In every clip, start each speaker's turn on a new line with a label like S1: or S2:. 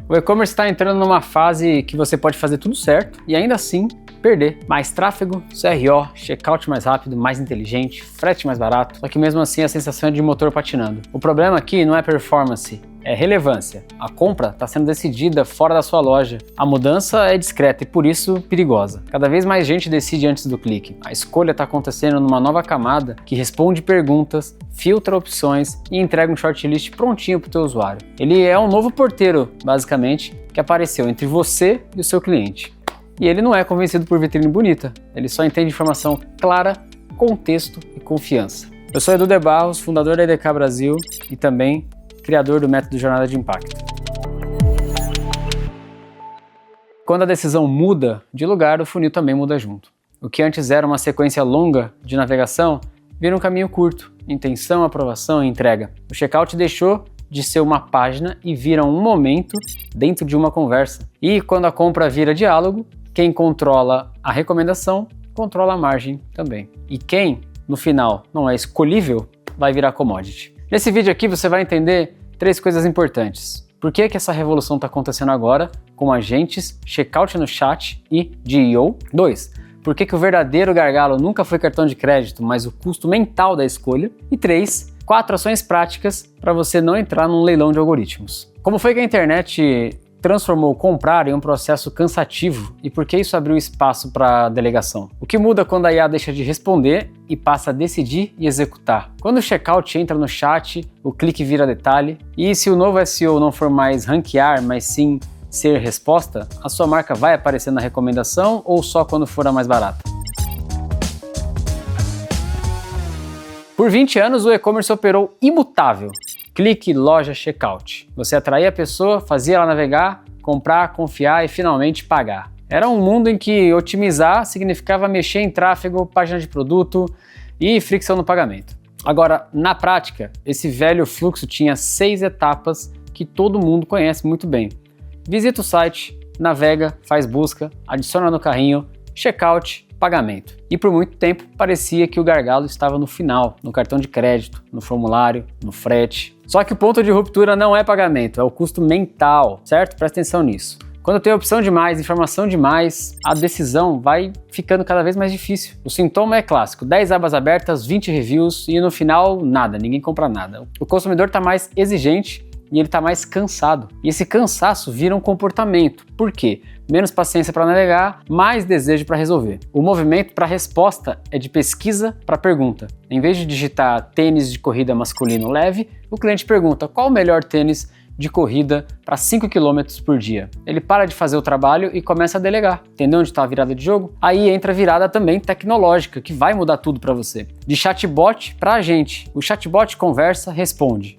S1: O e-commerce está entrando numa fase que você pode fazer tudo certo e ainda assim perder. Mais tráfego, CRO, checkout mais rápido, mais inteligente, frete mais barato, só que mesmo assim a sensação é de motor patinando. O problema aqui não é performance, é relevância. A compra está sendo decidida fora da sua loja. A mudança é discreta e por isso perigosa. Cada vez mais gente decide antes do clique. A escolha está acontecendo numa nova camada que responde perguntas, filtra opções e entrega um shortlist prontinho para o teu usuário. Ele é um novo porteiro, basicamente, que apareceu entre você e o seu cliente. E ele não é convencido por vitrine bonita, ele só entende informação clara, contexto e confiança. Eu sou Edu de Barros, fundador da EDK Brasil e também criador do método Jornada de Impacto. Quando a decisão muda de lugar, o funil também muda junto. O que antes era uma sequência longa de navegação, vira um caminho curto, intenção, aprovação e entrega. O checkout deixou de ser uma página e vira um momento dentro de uma conversa. E quando a compra vira diálogo, quem controla a recomendação, controla a margem também. E quem, no final, não é escolhível, vai virar commodity. Nesse vídeo aqui você vai entender 3 coisas importantes. Por que essa revolução está acontecendo agora com agentes, checkout no chat e GEO? 2. Por que o verdadeiro gargalo nunca foi cartão de crédito, mas o custo mental da escolha? E 3. 4 ações práticas para você não entrar num leilão de algoritmos. Como foi que a internet transformou comprar em um processo cansativo e por que isso abriu espaço para delegação? O que muda quando a IA deixa de responder e passa a decidir e executar? Quando o checkout entra no chat, o clique vira detalhe e se o novo SEO não for mais ranquear, mas sim ser resposta, a sua marca vai aparecer na recomendação ou só quando for a mais barata? Por 20 anos o e-commerce operou imutável. Clique, loja, checkout. Você atraía a pessoa, fazia ela navegar, comprar, confiar e finalmente pagar. Era um mundo em que otimizar significava mexer em tráfego, página de produto e fricção no pagamento. Agora, na prática, esse velho fluxo tinha 6 etapas que todo mundo conhece muito bem. Visita o site, navega, faz busca, adiciona no carrinho, checkout, pagamento. E por muito tempo parecia que o gargalo estava no final, no cartão de crédito, no formulário, no frete. Só que o ponto de ruptura não é pagamento, é o custo mental, certo? Presta atenção nisso. Quando tem opção demais, informação demais, a decisão vai ficando cada vez mais difícil. O sintoma é clássico, 10 abas abertas, 20 reviews e no final nada, ninguém compra nada. O consumidor está mais exigente e ele está mais cansado. E esse cansaço vira um comportamento. Por quê? Menos paciência para navegar, mais desejo para resolver. O movimento para resposta é de pesquisa para pergunta. Em vez de digitar tênis de corrida masculino leve, o cliente pergunta qual o melhor tênis de corrida para 5 km por dia. Ele para de fazer o trabalho e começa a delegar. Entendeu onde está a virada de jogo? Aí entra a virada também tecnológica, que vai mudar tudo para você. De chatbot para agente. O chatbot conversa, responde.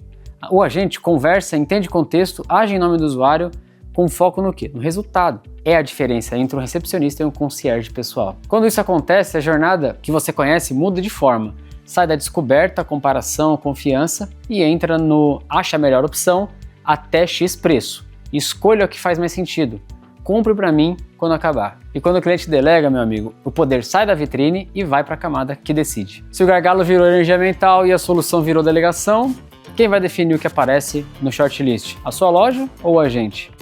S1: O agente conversa, entende contexto, age em nome do usuário, com foco no quê? No resultado. É a diferença entre um recepcionista e um concierge pessoal. Quando isso acontece, a jornada que você conhece muda de forma. Sai da descoberta, comparação, confiança e entra no acha a melhor opção até X preço. Escolha o que faz mais sentido. Compre para mim quando acabar. E quando o cliente delega, meu amigo, o poder sai da vitrine e vai para a camada que decide. Se o gargalo virou energia mental e a solução virou delegação, quem vai definir o que aparece no shortlist? A sua loja ou o agente?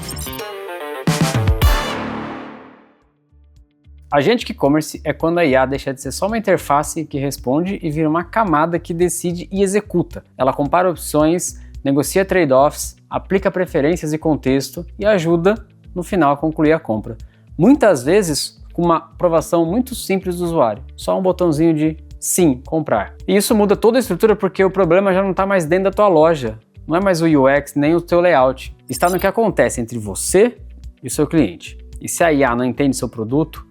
S1: Agente e-commerce é quando a IA deixa de ser só uma interface que responde e vira uma camada que decide e executa. Ela compara opções, negocia trade-offs, aplica preferências e contexto e ajuda, no final, a concluir a compra. Muitas vezes com uma aprovação muito simples do usuário. Só um botãozinho de sim, comprar. E isso muda toda a estrutura porque o problema já não está mais dentro da tua loja. Não é mais o UX nem o teu layout. Está no que acontece entre você e o seu cliente. E se a IA não entende seu produto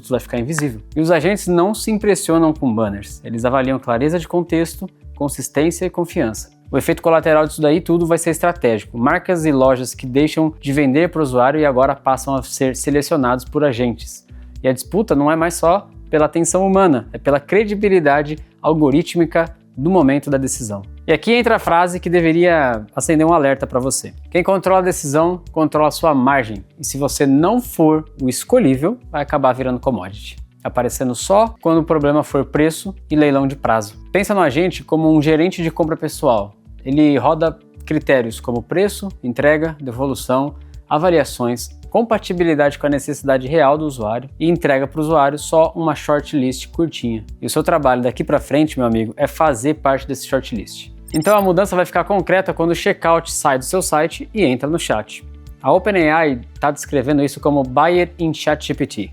S1: vai ficar invisível. E os agentes não se impressionam com banners. Eles avaliam clareza de contexto, consistência e confiança. O efeito colateral disso daí tudo vai ser estratégico. Marcas e lojas que deixam de vender para o usuário e agora passam a ser selecionados por agentes. E a disputa não é mais só pela atenção humana, é pela credibilidade algorítmica do momento da decisão. E aqui entra a frase que deveria acender um alerta para você. Quem controla a decisão, controla a sua margem. E se você não for o escolhível, vai acabar virando commodity. Aparecendo só quando o problema for preço e leilão de prazo. Pensa no agente como um gerente de compra pessoal. Ele roda critérios como preço, entrega, devolução, avaliações, compatibilidade com a necessidade real do usuário e entrega para o usuário só uma shortlist curtinha. E o seu trabalho daqui para frente, meu amigo, é fazer parte desse shortlist. Então a mudança vai ficar concreta quando o checkout sai do seu site e entra no chat. A OpenAI está descrevendo isso como Buy It in ChatGPT,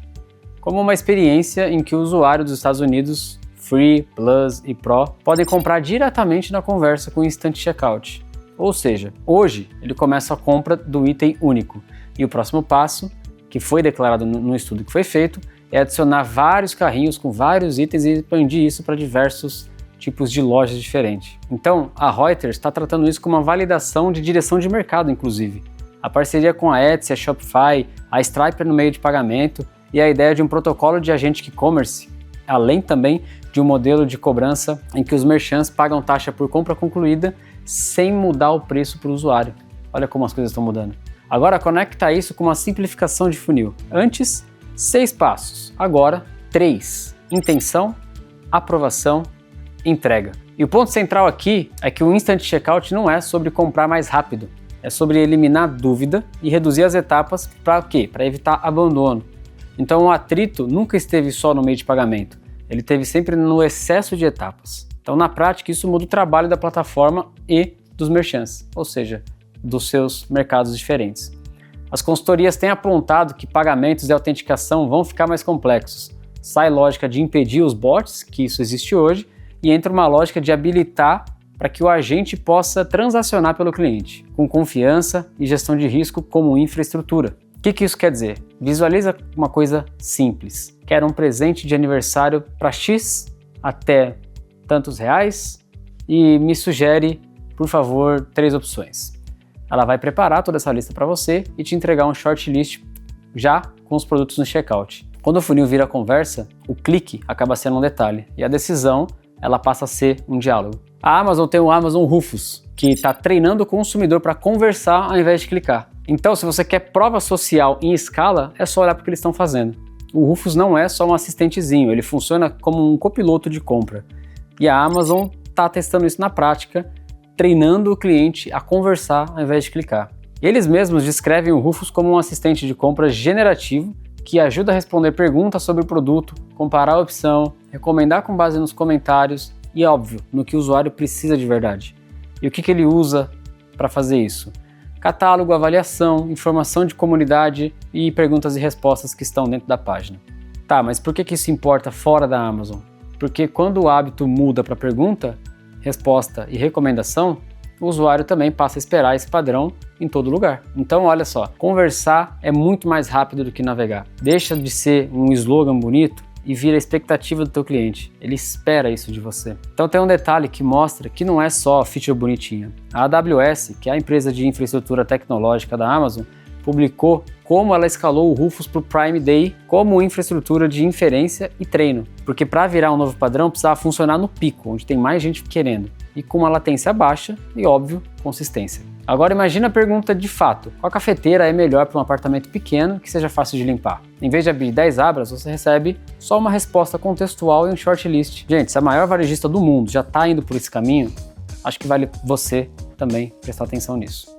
S1: como uma experiência em que o usuário dos Estados Unidos, Free, Plus e Pro, podem comprar diretamente na conversa com o Instant Checkout. Ou seja, hoje ele começa a compra do item único. E o próximo passo, que foi declarado no estudo que foi feito, é adicionar vários carrinhos com vários itens e expandir isso para diversos tipos de lojas diferentes. Então, a Reuters está tratando isso como uma validação de direção de mercado, inclusive. A parceria com a Etsy, a Shopify, a Stripe no meio de pagamento e a ideia de um protocolo de agente e-commerce, além também de um modelo de cobrança em que os merchants pagam taxa por compra concluída sem mudar o preço para o usuário. Olha como as coisas estão mudando. Agora conecta isso com uma simplificação de funil. Antes, 6 passos. Agora, 3. Intenção, aprovação, entrega. E o ponto central aqui é que o Instant Checkout não é sobre comprar mais rápido. É sobre eliminar dúvida e reduzir as etapas para o quê? Para evitar abandono. Então o atrito nunca esteve só no meio de pagamento. Ele esteve sempre no excesso de etapas. Então na prática isso muda o trabalho da plataforma e dos merchants. Ou seja, dos seus mercados diferentes. As consultorias têm apontado que pagamentos e autenticação vão ficar mais complexos. Sai lógica de impedir os bots, que isso existe hoje, e entra uma lógica de habilitar para que o agente possa transacionar pelo cliente, com confiança e gestão de risco como infraestrutura. O que isso quer dizer? Visualiza uma coisa simples. Quero um presente de aniversário para X até tantos reais e me sugere, por favor, 3 opções. Ela vai preparar toda essa lista para você e te entregar um shortlist já com os produtos no checkout. Quando o funil vira conversa, o clique acaba sendo um detalhe e a decisão ela passa a ser um diálogo. A Amazon tem o Amazon Rufus, que está treinando o consumidor para conversar ao invés de clicar. Então, se você quer prova social em escala, é só olhar para o que eles estão fazendo. O Rufus não é só um assistentezinho, ele funciona como um copiloto de compra. E a Amazon está testando isso na prática, treinando o cliente a conversar ao invés de clicar. Eles mesmos descrevem o Rufus como um assistente de compra generativo que ajuda a responder perguntas sobre o produto, comparar a opção, recomendar com base nos comentários e, óbvio, no que o usuário precisa de verdade. E o que ele usa para fazer isso? Catálogo, avaliação, informação de comunidade e perguntas e respostas que estão dentro da página. Tá, mas por que isso importa fora da Amazon? Porque quando o hábito muda para pergunta, resposta e recomendação, o usuário também passa a esperar esse padrão em todo lugar. Então, olha só, conversar é muito mais rápido do que navegar. Deixa de ser um slogan bonito e vira a expectativa do teu cliente. Ele espera isso de você. Então tem um detalhe que mostra que não é só feature bonitinha. A AWS, que é a empresa de infraestrutura tecnológica da Amazon, publicou como ela escalou o Rufus para o Prime Day como infraestrutura de inferência e treino. Porque para virar um novo padrão precisava funcionar no pico, onde tem mais gente querendo. E com uma latência baixa e, óbvio, consistência. Agora imagina a pergunta de fato. Qual cafeteira é melhor para um apartamento pequeno que seja fácil de limpar? Em vez de abrir 10 abras, você recebe só uma resposta contextual e um shortlist. Gente, se a maior varejista do mundo já está indo por esse caminho, acho que vale você também prestar atenção nisso.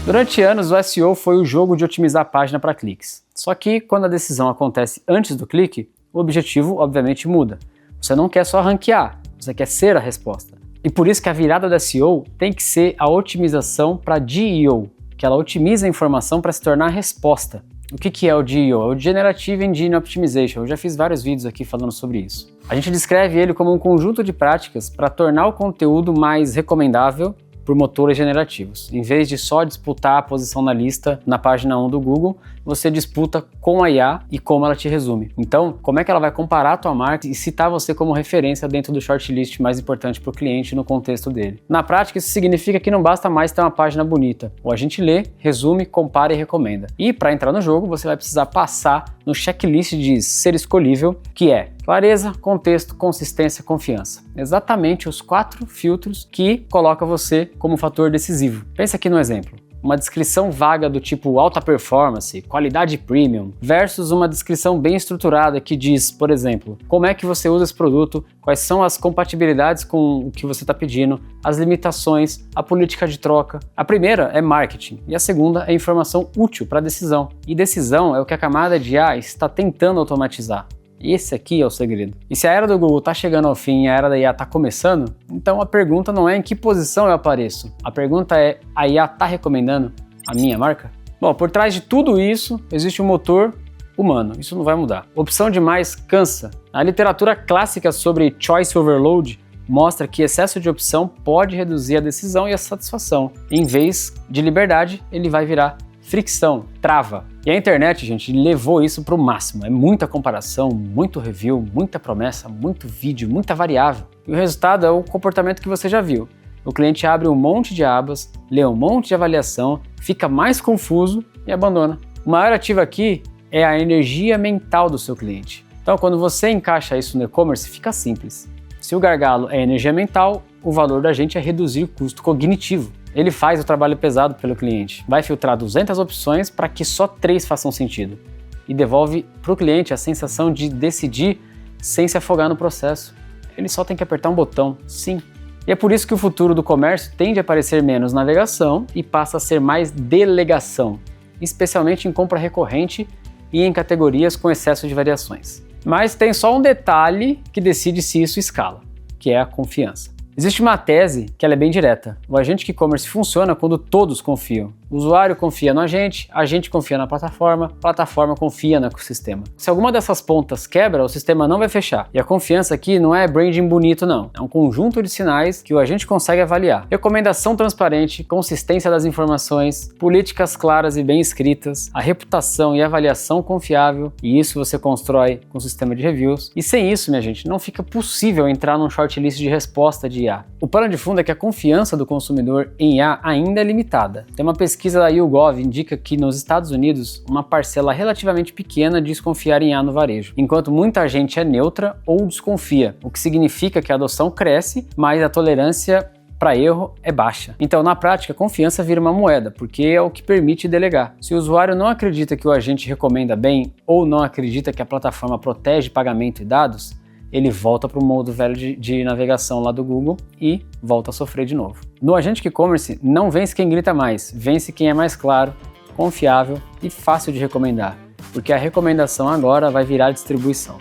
S1: Durante anos, o SEO foi o jogo de otimizar a página para cliques. Só que, quando a decisão acontece antes do clique, o objetivo, obviamente, muda. Você não quer só ranquear, você quer ser a resposta. E por isso que a virada da SEO tem que ser a otimização para GEO, que ela otimiza a informação para se tornar a resposta. O que é o GEO? É o Generative Engine Optimization. Eu já fiz vários vídeos aqui falando sobre isso. A gente descreve ele como um conjunto de práticas para tornar o conteúdo mais recomendável por motores generativos. Em vez de só disputar a posição na lista na página 1 do Google, você disputa com a IA e como ela te resume. Então, como é que ela vai comparar a tua marca e citar você como referência dentro do shortlist mais importante para o cliente no contexto dele? Na prática, isso significa que não basta mais ter uma página bonita. O agente lê, resume, compara e recomenda. E para entrar no jogo, você vai precisar passar no checklist de ser escolhível, que é clareza, contexto, consistência, confiança. Exatamente os 4 filtros que coloca você como fator decisivo. Pensa aqui no exemplo. uma descrição vaga do tipo alta performance, qualidade premium, versus uma descrição bem estruturada que diz, por exemplo, como é que você usa esse produto, quais são as compatibilidades com o que você está pedindo, as limitações, a política de troca. A primeira é marketing e a segunda é informação útil para a decisão. E decisão é o que a camada de IA está tentando automatizar. Esse aqui é o segredo. E se a era do Google está chegando ao fim e a era da IA está começando, então a pergunta não é em que posição eu apareço. A pergunta é, a IA está recomendando a minha marca? Bom, por trás de tudo isso, existe um motor humano. Isso não vai mudar. Opção demais cansa. A literatura clássica sobre choice overload mostra que excesso de opção pode reduzir a decisão e a satisfação. Em vez de liberdade, ele vai virar fricção, trava. E a internet, gente, levou isso para o máximo. É muita comparação, muito review, muita promessa, muito vídeo, muita variável. E o resultado é o comportamento que você já viu. O cliente abre um monte de abas, lê um monte de avaliação, fica mais confuso e abandona. O maior ativo aqui é a energia mental do seu cliente. Então, quando você encaixa isso no e-commerce, fica simples. Se o gargalo é energia mental, o valor da gente é reduzir o custo cognitivo. Ele faz o trabalho pesado pelo cliente, vai filtrar 200 opções para que só 3 façam sentido e devolve para o cliente a sensação de decidir sem se afogar no processo. Ele só tem que apertar um botão, sim. E é por isso que o futuro do comércio tende a parecer menos navegação e passa a ser mais delegação, especialmente em compra recorrente e em categorias com excesso de variações. Mas tem só um detalhe que decide se isso escala, que é a confiança. Existe uma tese que ela é bem direta. O agente e-commerce funciona quando todos confiam. O usuário confia no agente, a gente confia na plataforma, a plataforma confia no ecossistema. Se alguma dessas pontas quebra, o sistema não vai fechar. E a confiança aqui não é branding bonito, não. É um conjunto de sinais que o agente consegue avaliar. Recomendação transparente, consistência das informações, políticas claras e bem escritas, a reputação e avaliação confiável, e isso você constrói com o sistema de reviews. E sem isso, minha gente, não fica possível entrar num shortlist de resposta de IA. O pano de fundo é que a confiança do consumidor em IA ainda é limitada. Tem uma pesquisa da YouGov indica que nos Estados Unidos uma parcela relativamente pequena diz confiar em IA no varejo, enquanto muita gente é neutra ou desconfia, o que significa que a adoção cresce, mas a tolerância para erro é baixa. Então, na prática, a confiança vira uma moeda, porque é o que permite delegar. Se o usuário não acredita que o agente recomenda bem ou não acredita que a plataforma protege pagamento e dados, ele volta para o modo velho de navegação lá do Google e volta a sofrer de novo. No agente e-commerce, não vence quem grita mais, vence quem é mais claro, confiável e fácil de recomendar, porque a recomendação agora vai virar distribuição.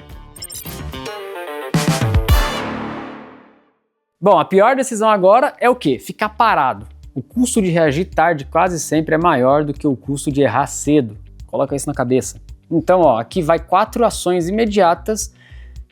S1: Bom, a pior decisão agora é o quê? Ficar parado. O custo de reagir tarde quase sempre é maior do que o custo de errar cedo. Coloca isso na cabeça. Então, aqui vai 4 ações imediatas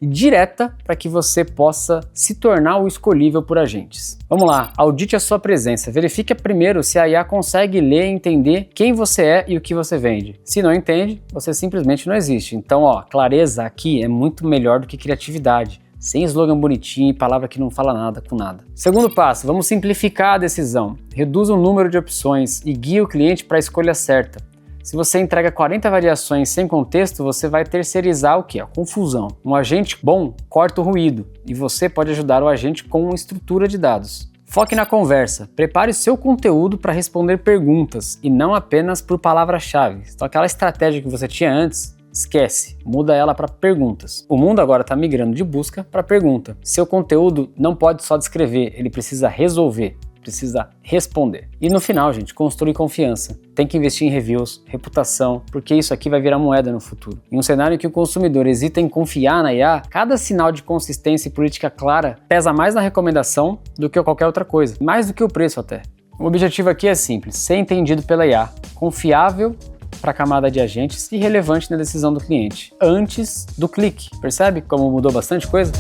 S1: e direta para que você possa se tornar o escolhível por agentes. Vamos lá, audite a sua presença. Verifique primeiro se a IA consegue ler e entender quem você é e o que você vende. Se não entende, você simplesmente não existe. Então, clareza aqui é muito melhor do que criatividade. Sem slogan bonitinho e palavra que não fala nada com nada. Segundo passo, vamos simplificar a decisão. Reduza o número de opções e guie o cliente para a escolha certa. Se você entrega 40 variações sem contexto, você vai terceirizar o quê? A confusão. Um agente bom corta o ruído e você pode ajudar o agente com uma estrutura de dados. Foque na conversa. Prepare seu conteúdo para responder perguntas e não apenas por palavras-chave. Então aquela estratégia que você tinha antes, esquece, muda ela para perguntas. O mundo agora está migrando de busca para pergunta. Seu conteúdo não pode só descrever, ele precisa resolver. Precisa responder. E no final, gente, construir confiança. Tem que investir em reviews, reputação, porque isso aqui vai virar moeda no futuro. Em um cenário em que o consumidor hesita em confiar na IA, cada sinal de consistência e política clara pesa mais na recomendação do que qualquer outra coisa, mais do que o preço até. O objetivo aqui é simples, ser entendido pela IA, confiável para a camada de agentes e relevante na decisão do cliente, antes do clique. Percebe como mudou bastante coisa?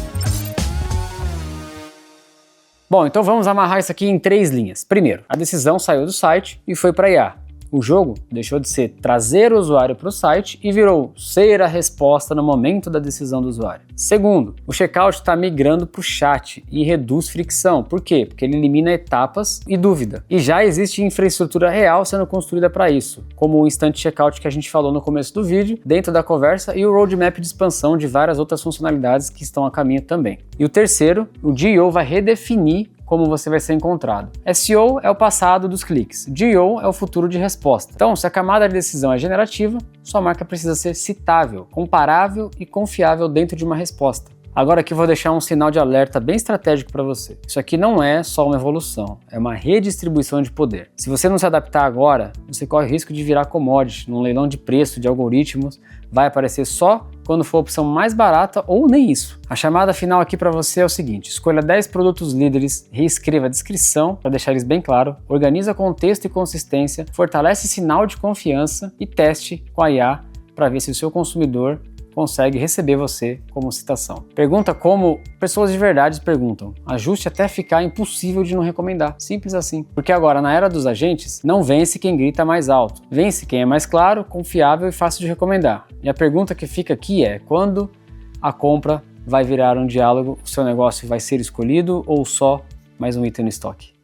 S1: Bom, então vamos amarrar isso aqui em 3 linhas. Primeiro, a decisão saiu do site e foi para a IA. O jogo deixou de ser trazer o usuário para o site e virou ser a resposta no momento da decisão do usuário. Segundo, o checkout está migrando para o chat e reduz fricção. Por quê? Porque ele elimina etapas e dúvida. E já existe infraestrutura real sendo construída para isso, como o Instant Checkout que a gente falou no começo do vídeo, dentro da conversa, e o roadmap de expansão de várias outras funcionalidades que estão a caminho também. E o terceiro, o GEO vai redefinir como você vai ser encontrado. SEO é o passado dos cliques, GEO é o futuro de resposta. Então, se a camada de decisão é generativa, sua marca precisa ser citável, comparável e confiável dentro de uma resposta. Agora aqui eu vou deixar um sinal de alerta bem estratégico para você. Isso aqui não é só uma evolução, é uma redistribuição de poder. Se você não se adaptar agora, você corre o risco de virar commodity num leilão de preço de algoritmos, vai aparecer só quando for a opção mais barata ou nem isso. A chamada final aqui para você é o seguinte: escolha 10 produtos líderes, reescreva a descrição para deixar eles bem claro, organiza contexto e consistência, fortalece sinal de confiança e teste com a IA para ver se o seu consumidor consegue receber você como citação. Pergunta como pessoas de verdade perguntam. Ajuste até ficar impossível de não recomendar. Simples assim. Porque agora, na era dos agentes, não vence quem grita mais alto. Vence quem é mais claro, confiável e fácil de recomendar. E a pergunta que fica aqui é: quando a compra vai virar um diálogo, o seu negócio vai ser escolhido ou só mais um item no estoque?